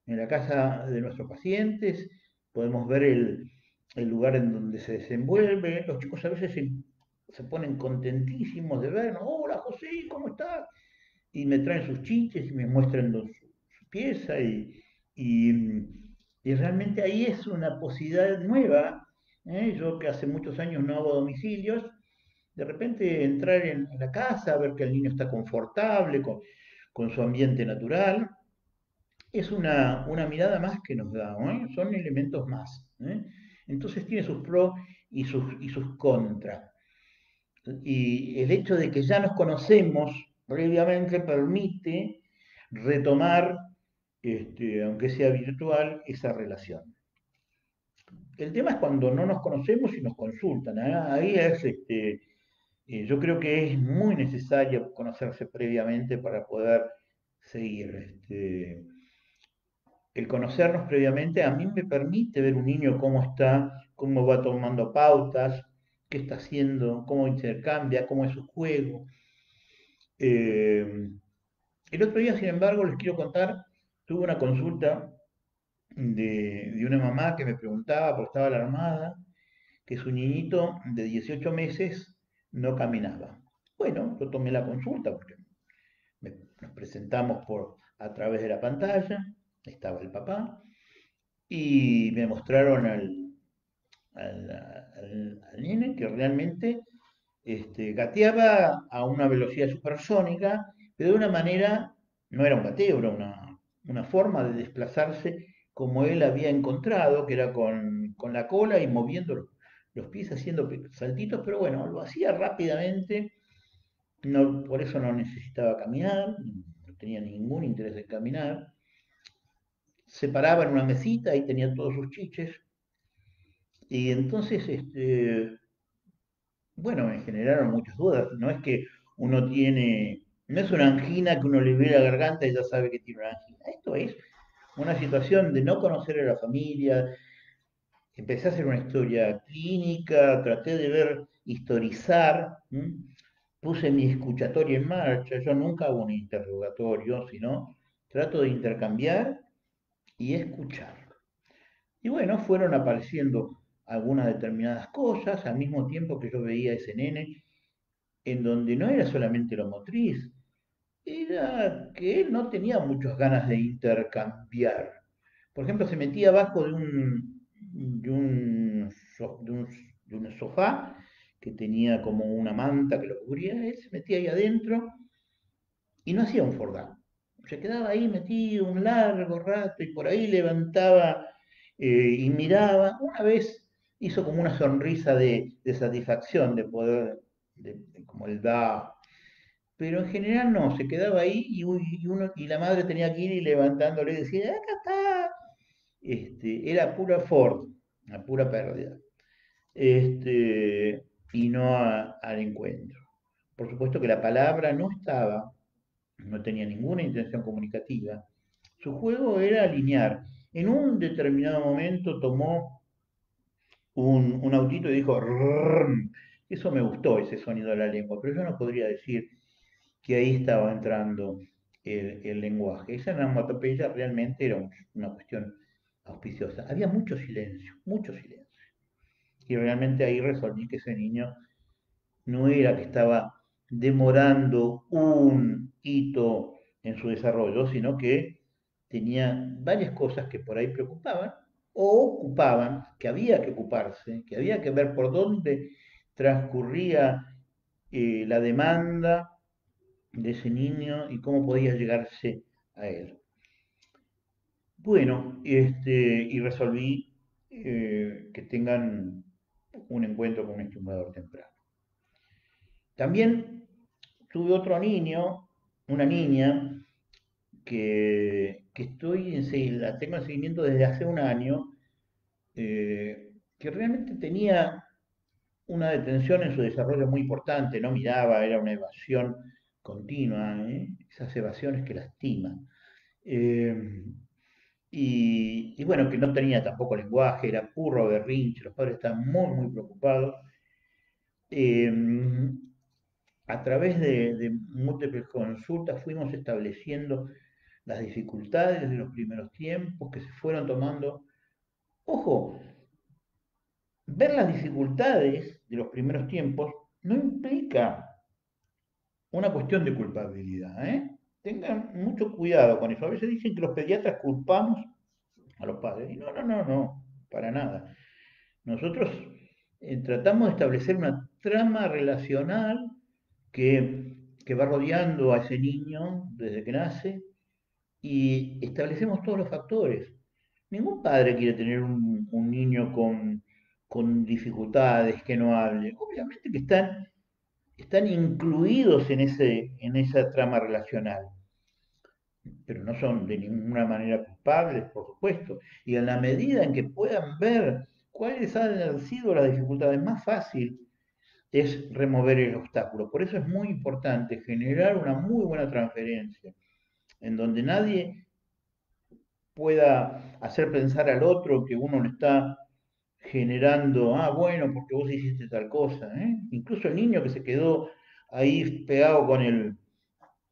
de nuestros pacientes, podemos ver el lugar en donde se desenvuelve. Los chicos a veces se ponen contentísimos de vernos. Hola José, ¿cómo estás? Y me traen sus chiches y me muestran su pieza y, y realmente ahí es una posibilidad nueva. Yo que hace muchos años no hago domicilios, de repente entrar en la casa, ver que el niño está confortable, con su ambiente natural, es una mirada más que nos da, ¿no? Son elementos más. Entonces tiene sus pros y sus contras. Y el hecho de que ya nos conocemos previamente permite retomar, aunque sea virtual, esa relación. El tema es cuando no nos conocemos y nos consultan. Ahí yo creo que es muy necesario conocerse previamente para poder seguir. El conocernos previamente a mí me permite ver un niño cómo está, cómo va tomando pautas, qué está haciendo, cómo intercambia, cómo es su juego. Eh, el otro día, sin embargo, les quiero contar, tuve una consulta de una mamá que me preguntaba, porque estaba alarmada, que su niñito de 18 meses no caminaba. Bueno, yo tomé la consulta porque nos presentamos a través de la pantalla, estaba el papá, y me mostraron al nene que realmente Gateaba a una velocidad supersónica, pero de una manera, no era un gateo, era una forma de desplazarse como él había encontrado, que era con la cola y moviendo los pies, haciendo saltitos, pero bueno, lo hacía rápidamente, no, por eso no necesitaba caminar, no tenía ningún interés en caminar. Se paraba en una mesita y tenía todos sus chiches. Y entonces, bueno, me generaron muchas dudas. No es que uno tiene, no es una angina que uno le ve la garganta y ya sabe que tiene una angina. Esto es una situación de no conocer a la familia. Empecé a hacer una historia clínica, traté de ver, historizar, puse mi escuchatorio en marcha. Yo nunca hago un interrogatorio, sino trato de intercambiar y escuchar. Y bueno, fueron apareciendo algunas determinadas cosas al mismo tiempo que yo veía a ese nene en donde no era solamente lo motriz, era que él no tenía muchas ganas de intercambiar. Por ejemplo, se metía abajo de un, de un, de un sofá que tenía como una manta que lo cubría, él se metía ahí adentro y no hacía un fordán. Se quedaba ahí metido un largo rato y por ahí levantaba y miraba. Una vez hizo como una sonrisa de satisfacción de poder, como el da, pero en general no, se quedaba ahí y la madre tenía que ir y levantándole y decía, acá está. Era pura Ford, una pura pérdida. Y no al encuentro. Por supuesto que la palabra no estaba, no tenía ninguna intención comunicativa. Su juego era lineal. En un determinado momento tomó un autito y dijo, "Rrrm". Eso me gustó, ese sonido de la lengua, pero yo no podría decir que ahí estaba entrando el lenguaje. Esa onomatopeya realmente era una cuestión auspiciosa. Había mucho silencio, mucho silencio. Y realmente ahí resolví que ese niño no era que estaba demorando un hito en su desarrollo, sino que tenía varias cosas que por ahí preocupaban o ocupaban, que había que ocuparse, que había que ver por dónde transcurría la demanda de ese niño y cómo podía llegarse a él. Bueno, y resolví que tengan un encuentro con un estimulador temprano. También tuve otro niño, una niña, que estoy la tengo en seguimiento desde hace un año, que realmente tenía una detención en su desarrollo muy importante, no miraba, era una evasión continua, esas evasiones que lastiman. Eh, y bueno, que no tenía tampoco lenguaje, era puro berrinche, los padres estaban muy, muy preocupados. Eh, a través de múltiples consultas fuimos estableciendo las dificultades de los primeros tiempos que se fueron tomando. Ojo, ver las dificultades de los primeros tiempos no implica una cuestión de culpabilidad, ¿eh? Tengan mucho cuidado con eso. A veces dicen que los pediatras culpamos a los padres. Y no, no, no, no, para nada. Nosotros tratamos de establecer una trama relacional que va rodeando a ese niño desde que nace y establecemos todos los factores. Ningún padre quiere tener un niño con dificultades, que no hable. Obviamente que están incluidos en esa trama relacional, pero no son de ninguna manera culpables, por supuesto. Y en la medida en que puedan ver cuáles han sido las dificultades, más fácil es remover el obstáculo. Por eso es muy importante generar una muy buena transferencia, en donde nadie pueda hacer pensar al otro que uno le está generando, ah, bueno, porque vos hiciste tal cosa, ¿eh? Incluso el niño que se quedó ahí pegado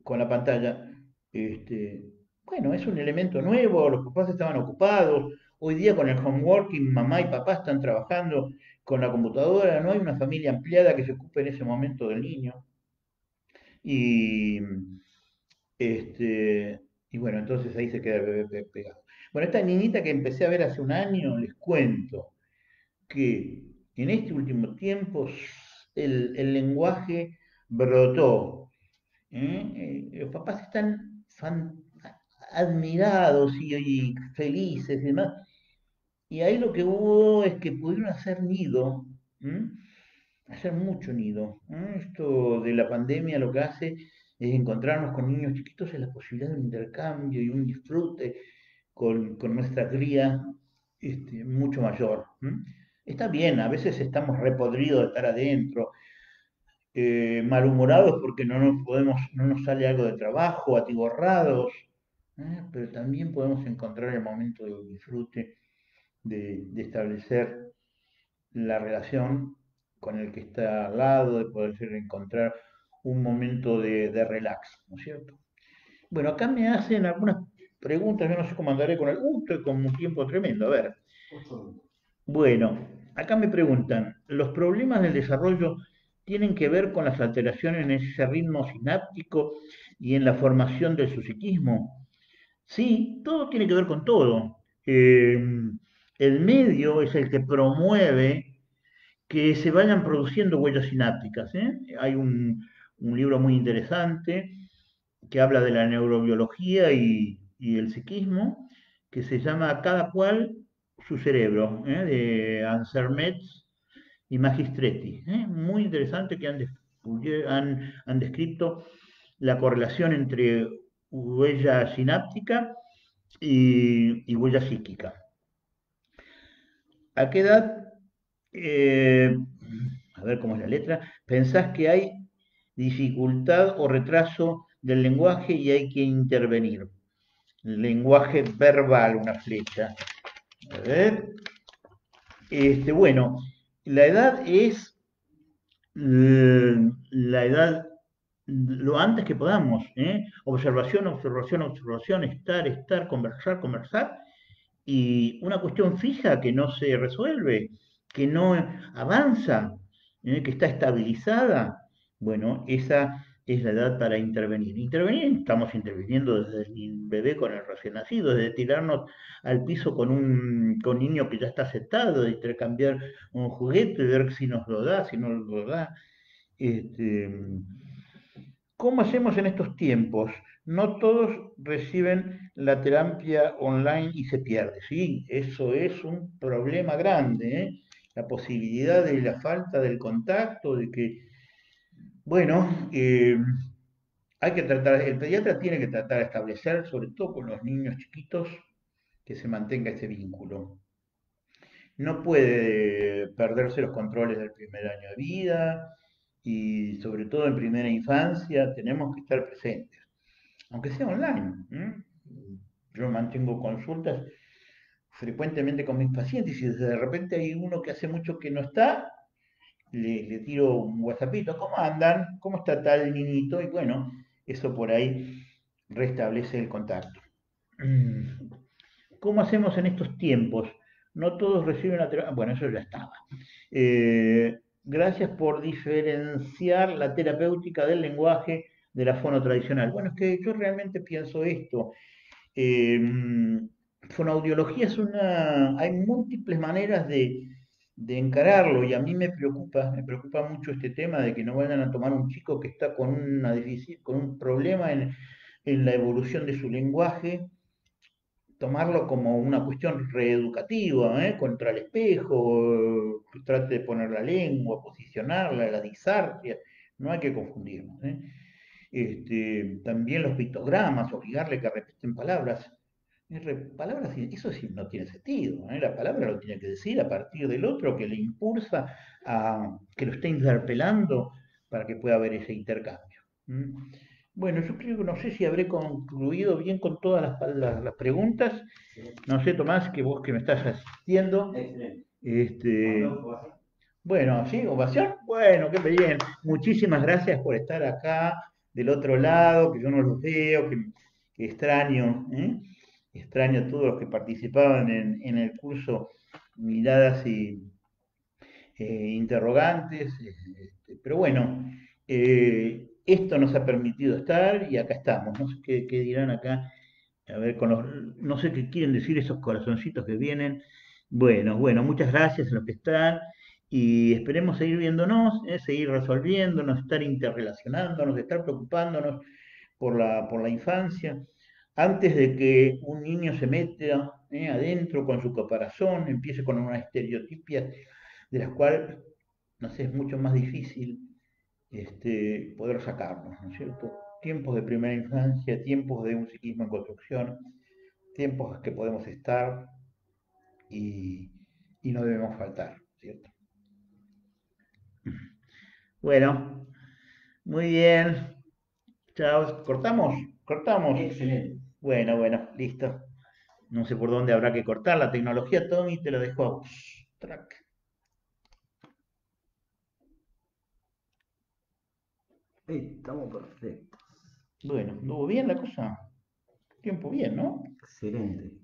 con la pantalla, este, bueno, es un elemento nuevo, los papás estaban ocupados, hoy día con el homeworking, mamá y papá están trabajando con la computadora, no hay una familia ampliada que se ocupe en ese momento del niño. Y, y bueno, entonces ahí se queda el bebé pegado. Bueno, esta niñita que empecé a ver hace un año, les cuento que en este último tiempo el lenguaje brotó. Los papás están admirados y felices y demás. Y ahí lo que hubo es que pudieron hacer nido, ¿m? Hacer mucho nido. Esto de la pandemia lo que hace es encontrarnos con niños chiquitos en la posibilidad de un intercambio y un disfrute con nuestra cría mucho mayor. Está bien, a veces estamos repodridos de estar adentro, malhumorados porque no nos sale algo de trabajo, atiborrados, pero también podemos encontrar el momento del disfrute, de establecer la relación con el que está al lado, de poder encontrar un momento de relax, ¿no es cierto? Bueno, acá me hacen algunas preguntas, yo no sé cómo andaré con el... estoy con un tiempo tremendo, a ver. Bueno, acá me preguntan, ¿los problemas del desarrollo tienen que ver con las alteraciones en ese ritmo sináptico y en la formación del su psiquismo? Sí, todo tiene que ver con todo. El medio es el que promueve que se vayan produciendo huellas sinápticas, ¿eh? Hay un libro muy interesante que habla de la neurobiología y el psiquismo, que se llama Cada cual su cerebro, de Ansermetz y Magistretti. Muy interesante que han descrito la correlación entre huella sináptica y huella psíquica. ¿A qué edad, eh, a ver cómo es la letra, pensás que hay dificultad o retraso del lenguaje y hay que intervenir? Lenguaje verbal, una flecha. A ver. Bueno, la edad es la edad lo antes que podamos. Observación, observación, observación, estar, conversar, conversar. Y una cuestión fija que no se resuelve, que no avanza, que está estabilizada, bueno, esa es la edad para intervenir. Intervenir, estamos interviniendo desde el bebé con el recién nacido, desde tirarnos al piso con un niño que ya está aceptado, de intercambiar un juguete, de ver si nos lo da, si no lo da. Este, ¿Cómo hacemos en estos tiempos? No todos reciben la terapia online y se pierde. Sí, eso es un problema grande, ¿eh? La posibilidad de la falta del contacto, de que, bueno, hay que tratar, el pediatra tiene que tratar de establecer, sobre todo con los niños chiquitos, que se mantenga ese vínculo. No puede perderse los controles del primer año de vida y sobre todo en primera infancia tenemos que estar presentes, aunque sea online. Yo mantengo consultas frecuentemente con mis pacientes y de repente hay uno que hace mucho que no está, le tiro un WhatsAppito, ¿cómo andan? ¿Cómo está tal niñito? Y bueno, eso por ahí restablece el contacto. ¿Cómo hacemos en estos tiempos? No todos reciben la terapia. Bueno, eso ya estaba. Gracias por diferenciar la terapéutica del lenguaje de la fono tradicional. Bueno, es que yo realmente pienso esto. Eh, Fonoaudiología hay múltiples maneras de encararlo y a mí me preocupa mucho este tema de que no vayan a tomar un chico que está con con un problema en la evolución de su lenguaje, tomarlo como una cuestión reeducativa, contra el espejo, que trate de poner la lengua, posicionarla, la disartria, no hay que confundirnos. También los pictogramas, obligarle que repiten palabras. Palabras, eso sí no tiene sentido. La palabra lo tiene que decir a partir del otro que le impulsa a que lo esté interpelando para que pueda haber ese intercambio. Bueno, yo creo que no sé si habré concluido bien con todas las preguntas. No sé, Tomás, que vos que me estás asistiendo. Este, bueno, ¿sí? ¿Ovación? Bueno, qué bien. Muchísimas gracias por estar acá del otro lado, que yo no los veo, que extraño, ¿eh? Extraño a todos los que participaban en el curso Miradas y Interrogantes. Pero bueno, esto nos ha permitido estar y acá estamos. No sé qué dirán acá. A ver, no sé qué quieren decir esos corazoncitos que vienen. Bueno, muchas gracias a los que están y esperemos seguir viéndonos, seguir resolviéndonos, estar interrelacionándonos, estar preocupándonos por la infancia, antes de que un niño se meta adentro con su caparazón, empiece con una estereotipia de las cuales nos es mucho más difícil poder sacarnos, ¿no es cierto? Tiempos de primera infancia, tiempos de un psiquismo en construcción, tiempos que podemos estar y, y no debemos faltar, ¿cierto? Bueno, muy bien. Chao. ¿Cortamos? Cortamos. Excelente. Bueno, bueno, listo. No sé por dónde habrá que cortar la tecnología, Tommy, te lo dejo a vos. Track. Estamos perfectos. Bueno, ¿anduvo bien la cosa? Tiempo bien, ¿no? Excelente.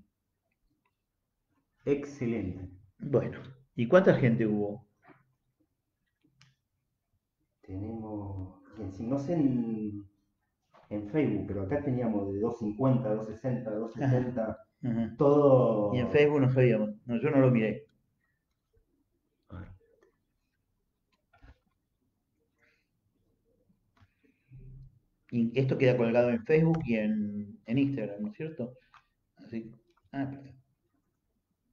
Excelente. Bueno, ¿y cuánta gente hubo? Tenemos, no sé en Facebook, pero acá teníamos de 250, 260, Ajá, 270, ajá. Y en todo. Facebook no sabíamos, no, yo no lo miré. Y esto queda colgado en Facebook y en Instagram, ¿no es cierto? Así. Ah, perfecto.